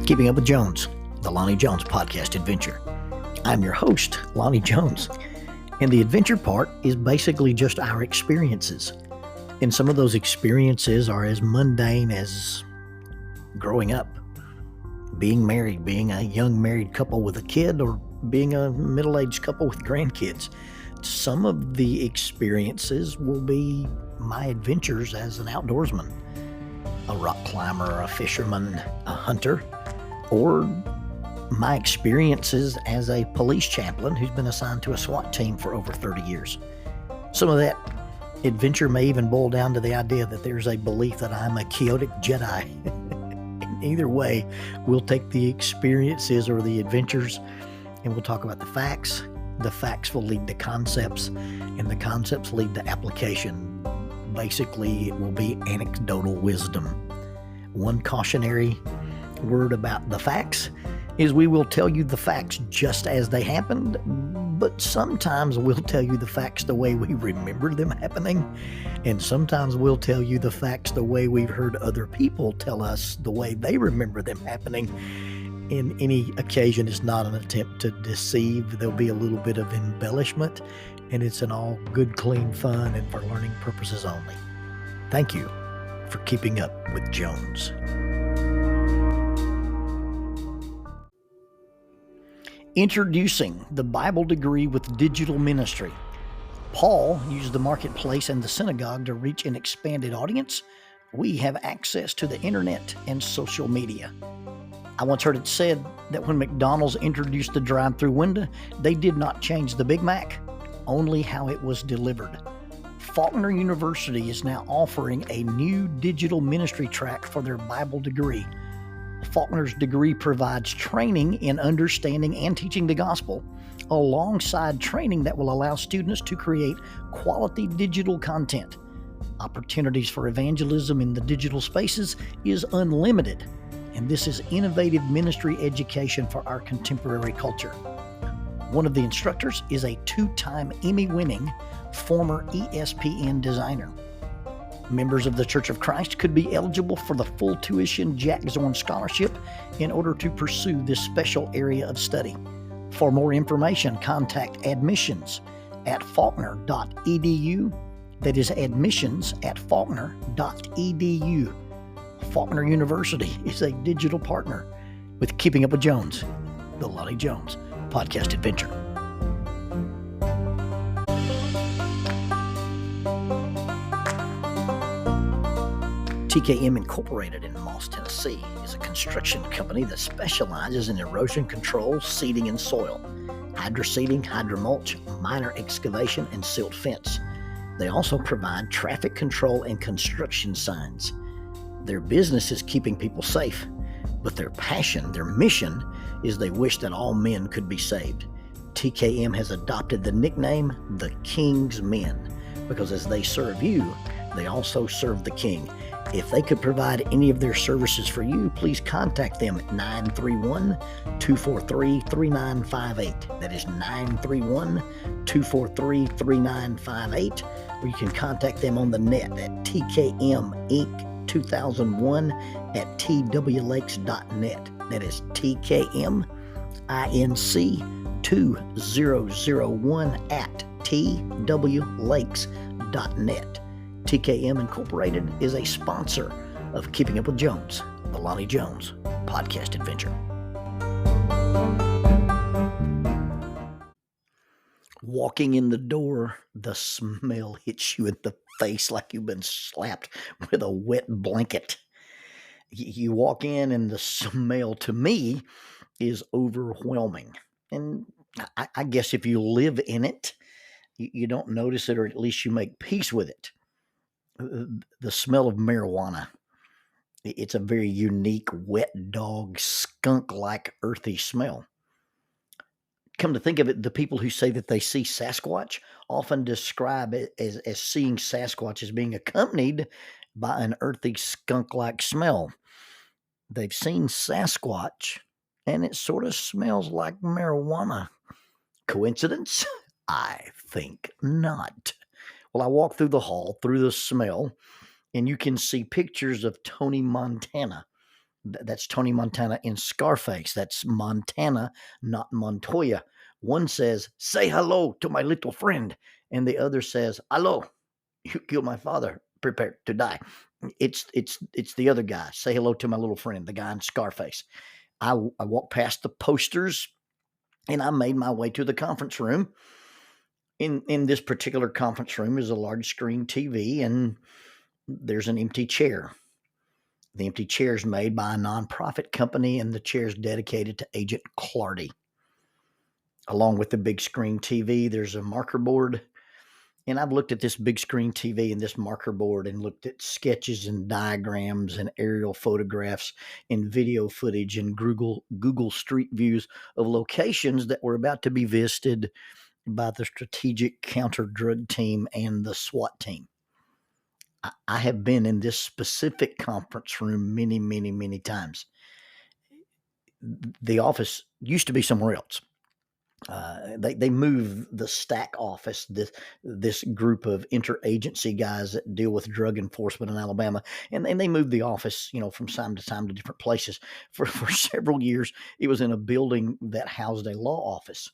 Keeping Up with Jones, the Lonnie Jones podcast adventure. I'm your host, Lonnie Jones, and the adventure part is basically just our experiences. And some of those experiences are as mundane as growing up, being married, being a young married couple with a kid, or being a middle-aged couple with grandkids. Some of the experiences will be my adventures as an outdoorsman, a rock climber, a fisherman, a hunter, or my experiences as a police chaplain who's been assigned to a SWAT team for over 30 years. Some of that adventure may even boil down to the idea that there's a belief that I'm a chaotic Jedi. And either way, we'll take the experiences or the adventures and we'll talk about the facts. The facts will lead to concepts, and the concepts lead to application. Basically, it will be anecdotal wisdom. One cautionary word about the facts is we will tell you the facts just as they happened, but sometimes we'll tell you the facts the way we remember them happening, and sometimes we'll tell you the facts the way we've heard other people tell us the way they remember them happening. In any occasion, it's not an attempt to deceive. There'll be a little bit of embellishment, and it's an all good, clean fun and for learning purposes only. Thank you for keeping up with Jones. Introducing the Bible degree with digital ministry. Paul used the marketplace and the synagogue to reach an expanded audience. We have access to the internet and social media. I once heard it said that when McDonald's introduced the drive-through window, they did not change the Big Mac, only how it was delivered. Faulkner University is now offering a new digital ministry track for their Bible degree. Faulkner's degree provides training in understanding and teaching the gospel, alongside training that will allow students to create quality digital content. Opportunities for evangelism in the digital spaces is unlimited, and this is innovative ministry education for our contemporary culture. One of the instructors is a 2-time Emmy-winning former ESPN designer. Members of the Church of Christ could be eligible for the full tuition Jack Zorn Scholarship in order to pursue this special area of study. For more information, contact admissions at faulkner.edu. That is admissions at faulkner.edu. Faulkner University is a digital partner with Keeping Up with Jones, the Lonnie Jones podcast adventure. TKM Incorporated in Moss, Tennessee is a construction company that specializes in erosion control, seeding, and soil, hydroseeding, hydromulch, minor excavation, and silt fence. They also provide traffic control and construction signs. Their business is keeping people safe, but their passion, their mission, is they wish that all men could be saved. TKM has adopted the nickname the King's Men because as they serve you, they also serve the King. If they could provide any of their services for you, please contact them at 931-243-3958. That is 931-243-3958. Or you can contact them on the net at tkminc2001 at twlakes.net. That is tkminc2001 at twlakes.net. TKM Incorporated is a sponsor of Keeping Up with Jones, the Lonnie Jones podcast adventure. Walking in the door, the smell hits you in the face like you've been slapped with a wet blanket. You walk in and the smell, to me, is overwhelming. And I guess if you live in it, you don't notice it, or at least you make peace with it. The smell of marijuana. It's a very unique, wet dog, skunk-like, earthy smell. Come to think of it, the people who say that they see Sasquatch often describe it as seeing Sasquatch as being accompanied by an earthy, skunk-like smell. They've seen Sasquatch, and it sort of smells like marijuana. Coincidence? I think not. Well, I walk through the hall, through the smell, and you can see pictures of Tony Montana, That's Tony Montana in Scarface. That's Montana, not Montoya. One says, "Say hello to my little friend," and the other says, "Hello, you killed my father. Prepare to die." It's the other guy. "Say hello to my little friend," the guy in Scarface. I walked past the posters and I made my way to the conference room. In this particular conference room is a large screen TV, and there's an empty chair. The empty chair is made by a nonprofit company, and the chair is dedicated to Agent Clardy. Along with the big screen TV, there's a marker board. And I've looked at this big screen TV and this marker board and looked at sketches and diagrams and aerial photographs and video footage and Google Street Views of locations that were about to be visited by the Strategic Counter Drug Team and the SWAT team. I have been in this specific conference room many, many, many times. The office used to be somewhere else. They moved the Stack office, this group of interagency guys that deal with drug enforcement in Alabama, and they moved the office, from time to time to different places. For several years, it was in a building that housed a law office.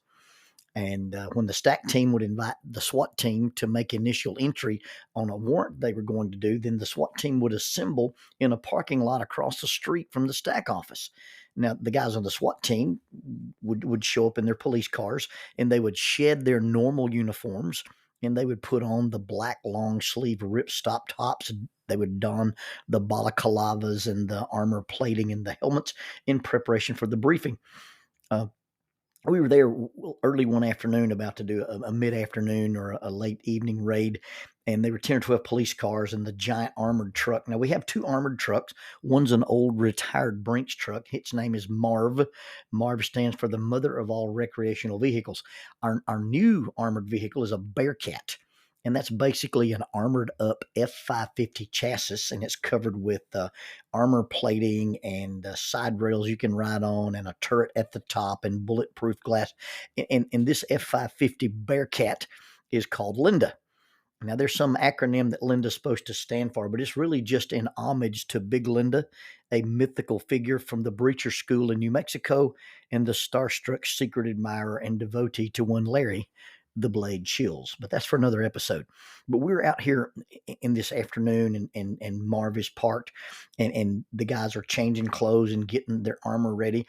And when the Stack team would invite the SWAT team to make initial entry on a warrant they were going to do, then the SWAT team would assemble in a parking lot across the street from the Stack office. Now, the guys on the SWAT team would show up in their police cars, and they would shed their normal uniforms, and they would put on the black long sleeve ripstop tops. They would don the balaclavas and the armor plating and the helmets in preparation for the briefing. We were there early one afternoon about to do a mid-afternoon or a late evening raid, and there were 10 or 12 police cars and the giant armored truck. Now, we have two armored trucks. One's an old retired Brinks truck. Its name is Marv. Marv stands for the mother of all recreational vehicles. Our new armored vehicle is a Bearcat. And that's basically an armored up F550 chassis, and it's covered with armor plating and side rails you can ride on and a turret at the top and bulletproof glass. And this F550 Bearcat is called Linda. Now, there's some acronym that Linda's supposed to stand for, but it's really just in homage to Big Linda, a mythical figure from the Breacher School in New Mexico and the starstruck secret admirer and devotee to one Larry, the Blade Chills. But that's for another episode. But we're out here in this afternoon, and Marv is parked, and the guys are changing clothes and getting their armor ready.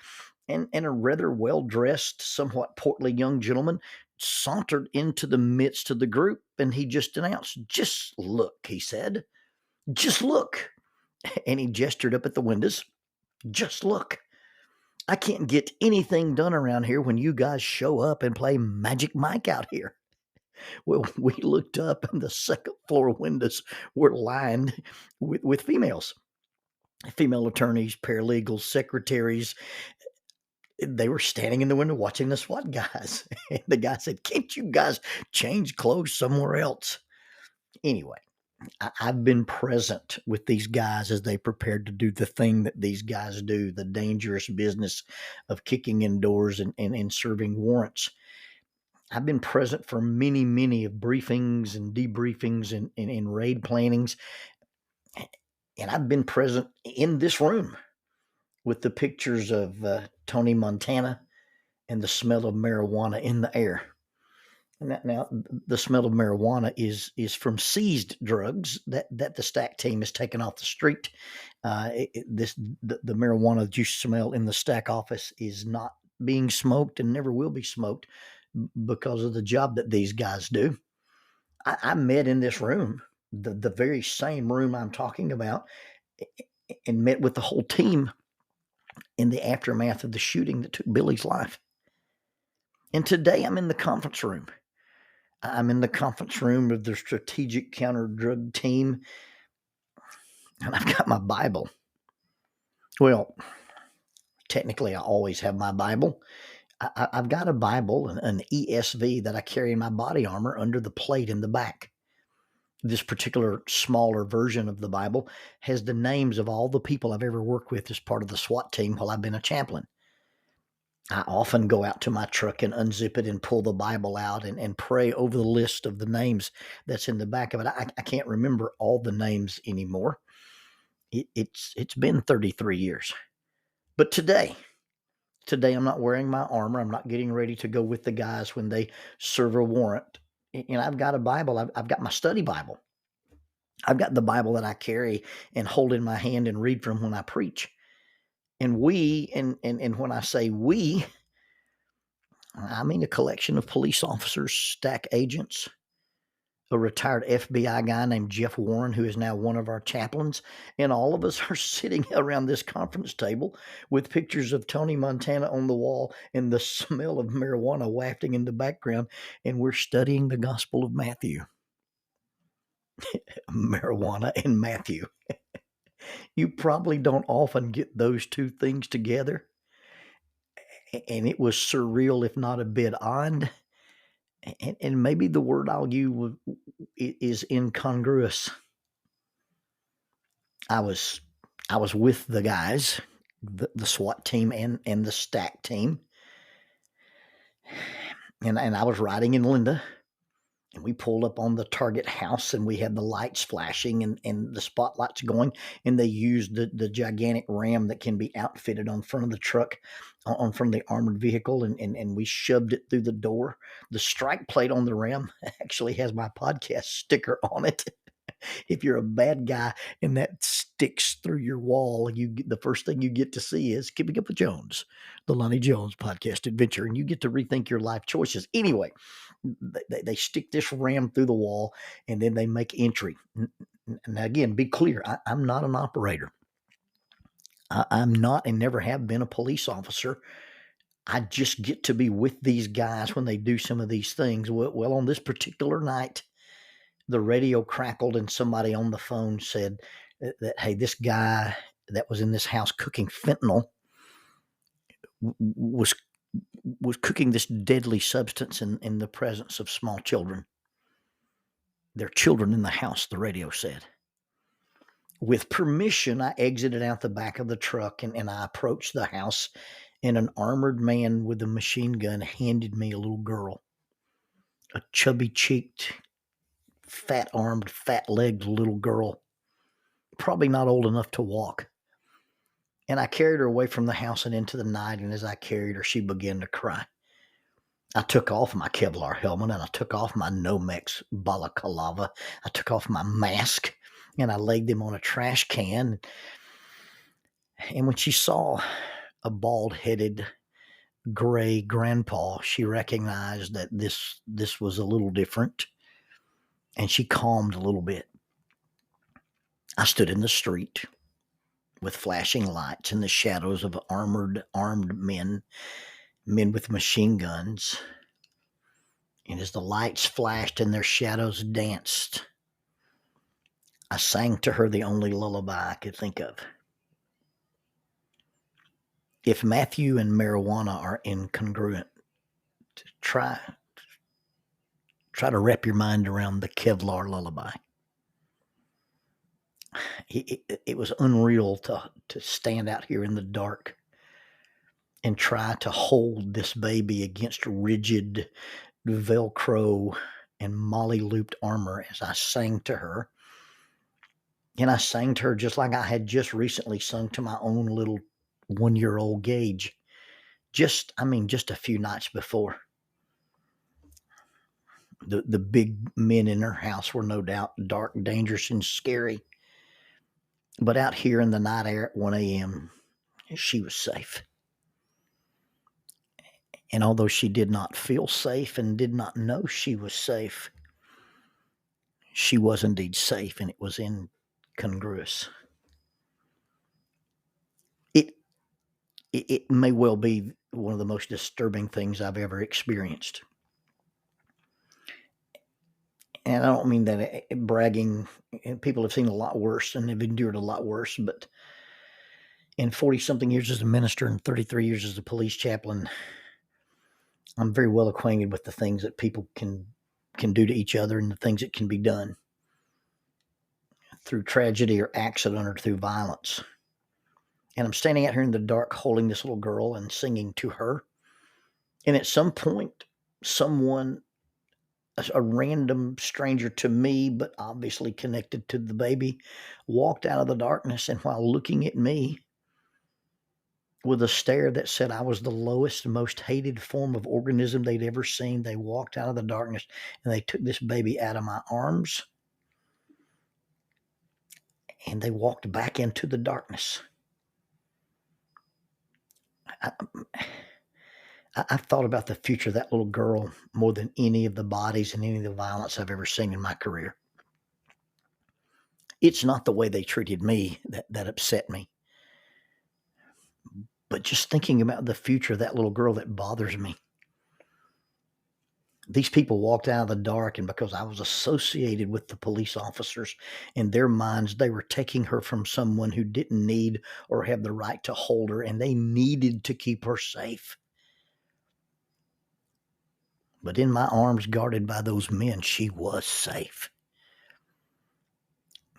And a rather well-dressed, somewhat portly young gentleman sauntered into the midst of the group, and he just announced, "Just look," he said. "Just look." And he gestured up at the windows. "Just look. I can't get anything done around here when you guys show up and play Magic Mike out here." Well, we looked up, and the second floor windows were lined with females. Female attorneys, paralegals, secretaries. They were standing in the window watching the SWAT guys. And the guy said, "Can't you guys change clothes somewhere else?" Anyway, I've been present with these guys as they prepared to do the thing that these guys do, the dangerous business of kicking in doors and serving warrants. I've been present for many, many of briefings and debriefings and raid plannings. And I've been present in this room with the pictures of Tony Montana and the smell of marijuana in the air. Now, the smell of marijuana is from seized drugs that the Stack team has taken off the street. The marijuana that you smell in the Stack office is not being smoked and never will be smoked because of the job that these guys do. I met in this room, the very same room I'm talking about, and met with the whole team in the aftermath of the shooting that took Billy's life. And today I'm in the conference room. I'm in the conference room of the Strategic Counter Drug Team, and I've got my Bible. Well, technically, I always have my Bible. I've got a Bible, an ESV that I carry in my body armor under the plate in the back. This particular smaller version of the Bible has the names of all the people I've ever worked with as part of the SWAT team while I've been a chaplain. I often go out to my truck and unzip it and pull the Bible out and pray over the list of the names that's in the back of it. I can't remember all the names anymore. It's been 33 years. But today I'm not wearing my armor. I'm not getting ready to go with the guys when they serve a warrant. And I've got a Bible. I've got my study Bible. I've got the Bible that I carry and hold in my hand and read from when I preach. And and when I say we, I mean a collection of police officers, stack agents, a retired FBI guy named Jeff Warren, who is now one of our chaplains. And all of us are sitting around this conference table with pictures of Tony Montana on the wall and the smell of marijuana wafting in the background. And we're studying the Gospel of Matthew. Marijuana and Matthew. You probably don't often get those two things together. And it was surreal, if not a bit odd. And maybe the word I'll use is incongruous. I was with the guys, the SWAT team and the stack team. And I was riding in Linda, and we pulled up on the target house, and we had the lights flashing and the spotlights going, and they used the gigantic ram that can be outfitted on front of the truck, on front of the armored vehicle, and we shoved it through the door. The strike plate on the ram actually has my podcast sticker on it. If you're a bad guy and that sticks through your wall, the first thing you get to see is Keeping Up with Jones, the Lonnie Jones podcast adventure, and you get to rethink your life choices. Anyway, they stick this ram through the wall, and then they make entry. And again, be clear, I'm not an operator. I'm not and never have been a police officer. I just get to be with these guys when they do some of these things. Well, on this particular night, the radio crackled and somebody on the phone said that, hey, this guy that was in this house cooking fentanyl was cooking this deadly substance in the presence of small children. There are children in the house, the radio said. With permission, I exited out the back of the truck and I approached the house, and an armored man with a machine gun handed me a little girl, a chubby-cheeked, fat-armed, fat-legged little girl, probably not old enough to walk. And I carried her away from the house and into the night, and as I carried her, she began to cry. I took off my Kevlar helmet, and I took off my Nomex balaclava. I took off my mask, and I laid them on a trash can. And when she saw a bald-headed, gray grandpa, she recognized that this was a little different, and she calmed a little bit. I stood in the street with flashing lights in the shadows of armed men with machine guns. And as the lights flashed and their shadows danced, I sang to her the only lullaby I could think of. If Matthew and marijuana are incongruent, try to wrap your mind around the Kevlar lullaby. It was unreal to stand out here in the dark and try to hold this baby against rigid Velcro and molly-looped armor as I sang to her. And I sang to her just like I had just recently sung to my own little 1-year-old Gage. Just a few nights before. The big men in her house were no doubt dark, dangerous, and scary. But out here in the night air at 1 a.m., she was safe. And although she did not feel safe and did not know she was safe, she was indeed safe, and it was incongruous. It may well be one of the most disturbing things I've ever experienced. And I don't mean that bragging. People have seen a lot worse and have endured a lot worse, but in 40-something years as a minister and 33 years as a police chaplain, I'm very well acquainted with the things that people can do to each other and the things that can be done through tragedy or accident or through violence. And I'm standing out here in the dark holding this little girl and singing to her. And at some point, someone, a random stranger to me, but obviously connected to the baby, walked out of the darkness, and while looking at me, with a stare that said I was the lowest, most hated form of organism they'd ever seen. They walked out of the darkness and they took this baby out of my arms and they walked back into the darkness. I've thought about the future of that little girl more than any of the bodies and any of the violence I've ever seen in my career. It's not the way they treated me that upset me. But just thinking about the future of that little girl, that bothers me. These people walked out of the dark, and because I was associated with the police officers, in their minds, they were taking her from someone who didn't need or have the right to hold her, and they needed to keep her safe. But in my arms, guarded by those men, she was safe.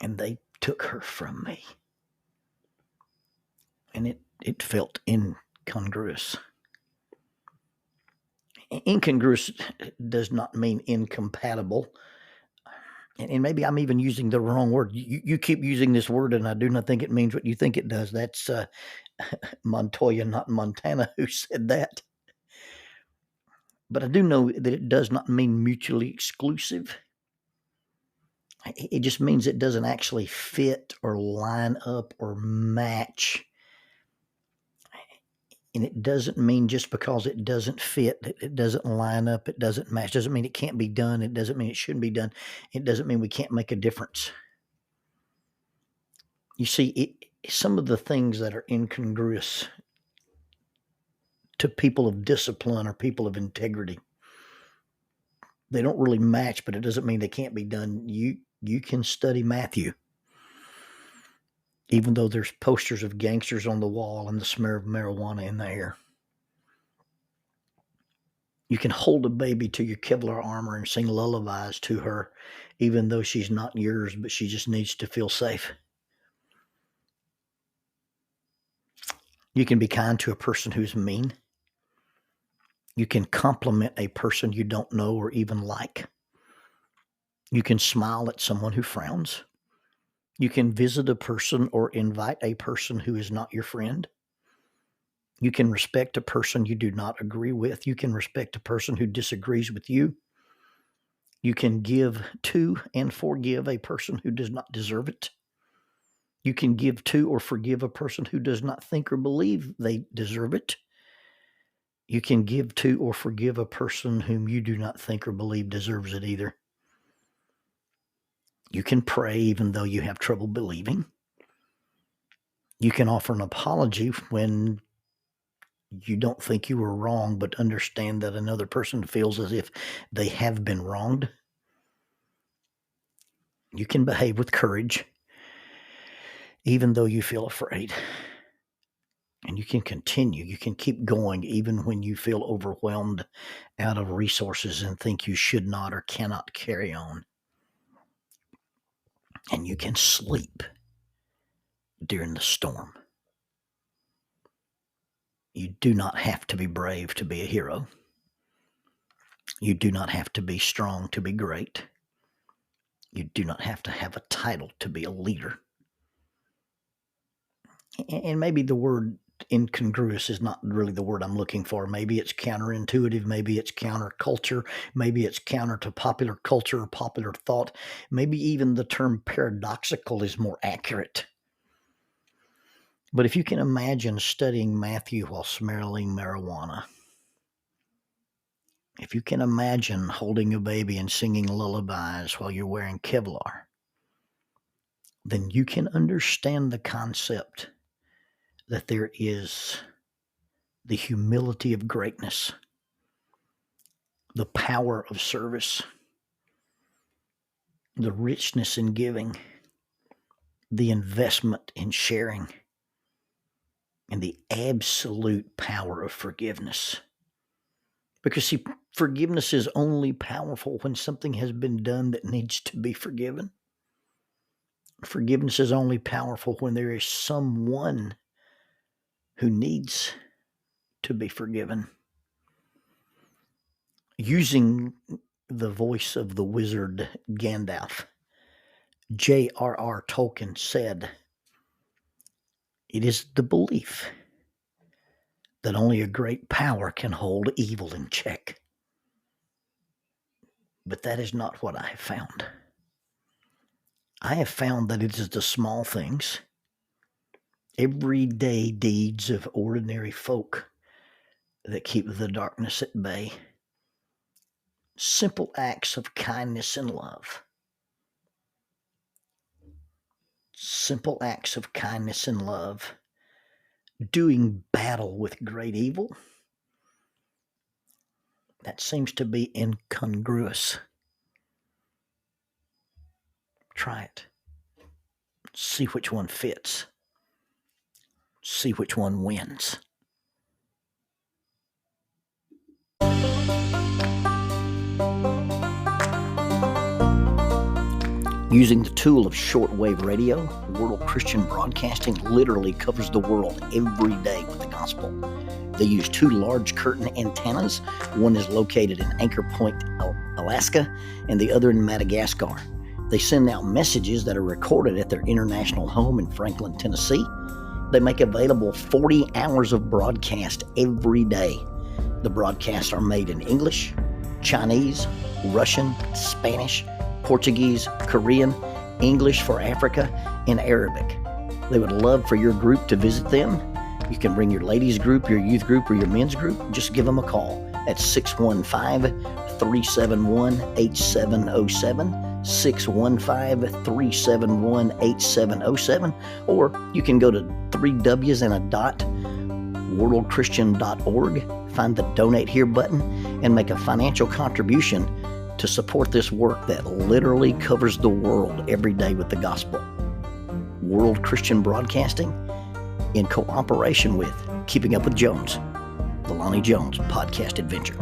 And they took her from me. And it felt incongruous. Incongruous does not mean incompatible. And maybe I'm even using the wrong word. You keep using this word, and I do not think it means what you think it does. That's Montoya, not Montana, who said that. But I do know that it does not mean mutually exclusive. It just means it doesn't actually fit or line up or match. And it doesn't mean just because it doesn't fit, it doesn't line up, it doesn't match. It doesn't mean it can't be done. It doesn't mean it shouldn't be done. It doesn't mean we can't make a difference. You see, some of the things that are incongruous to people of discipline or people of integrity, they don't really match, but it doesn't mean they can't be done. You can study Matthew, even though there's posters of gangsters on the wall and the smell of marijuana in the air. You can hold a baby to your Kevlar armor and sing lullabies to her, even though she's not yours, but she just needs to feel safe. You can be kind to a person who's mean. You can compliment a person you don't know or even like. You can smile at someone who frowns. You can visit a person or invite a person who is not your friend. You can respect a person you do not agree with. You can respect a person who disagrees with you. You can give to and forgive a person who does not deserve it. You can give to or forgive a person who does not think or believe they deserve it. You can give to or forgive a person whom you do not think or believe deserves it either. You can pray even though you have trouble believing. You can offer an apology when you don't think you were wrong, but understand that another person feels as if they have been wronged. You can behave with courage, even though you feel afraid. And you can continue. You can keep going, even when you feel overwhelmed out of resources and think you should not or cannot carry on. And you can sleep during the storm. You do not have to be brave to be a hero. You do not have to be strong to be great. You do not have to have a title to be a leader. And maybe the word incongruous is not really the word I'm looking for. Maybe it's counterintuitive. Maybe it's counterculture. Maybe it's counter to popular culture or popular thought. Maybe even the term paradoxical is more accurate. But if you can imagine studying Matthew while smelling marijuana, if you can imagine holding a baby and singing lullabies while you're wearing Kevlar, then you can understand the concept that there is the humility of greatness, the power of service, the richness in giving, the investment in sharing, and the absolute power of forgiveness. Because, see, forgiveness is only powerful when something has been done that needs to be forgiven. Forgiveness is only powerful when there is someone who needs to be forgiven. Using the voice of the wizard Gandalf, J.R.R. Tolkien said, "It is the belief that only a great power can hold evil in check. But that is not what I have found. I have found that it is the small things, everyday deeds of ordinary folk that keep the darkness at bay. Simple acts of kindness and love. Simple acts of kindness and love. Doing battle with great evil. That seems to be incongruous. Try it. See which one fits. See which one wins. Using the tool of shortwave radio, World Christian Broadcasting literally covers the world every day with the gospel. They use 2 large curtain antennas. One is located in Anchor Point, Alaska, and the other in Madagascar. They send out messages that are recorded at their international home in Franklin, Tennessee. They make available 40 hours of broadcast every day. The broadcasts are made in English, Chinese, Russian, Spanish, Portuguese, Korean, English for Africa, and Arabic. They would love for your group to visit them. You can bring your ladies group, your youth group, or your men's group. Just give them a call at 615-371-8707, 615-371-8707, or you can go to worldchristian.org, find the Donate Here button, and make a financial contribution to support this work that literally covers the world every day with the gospel. World Christian Broadcasting, in cooperation with Keeping Up with Jones, the Lonnie Jones podcast adventure.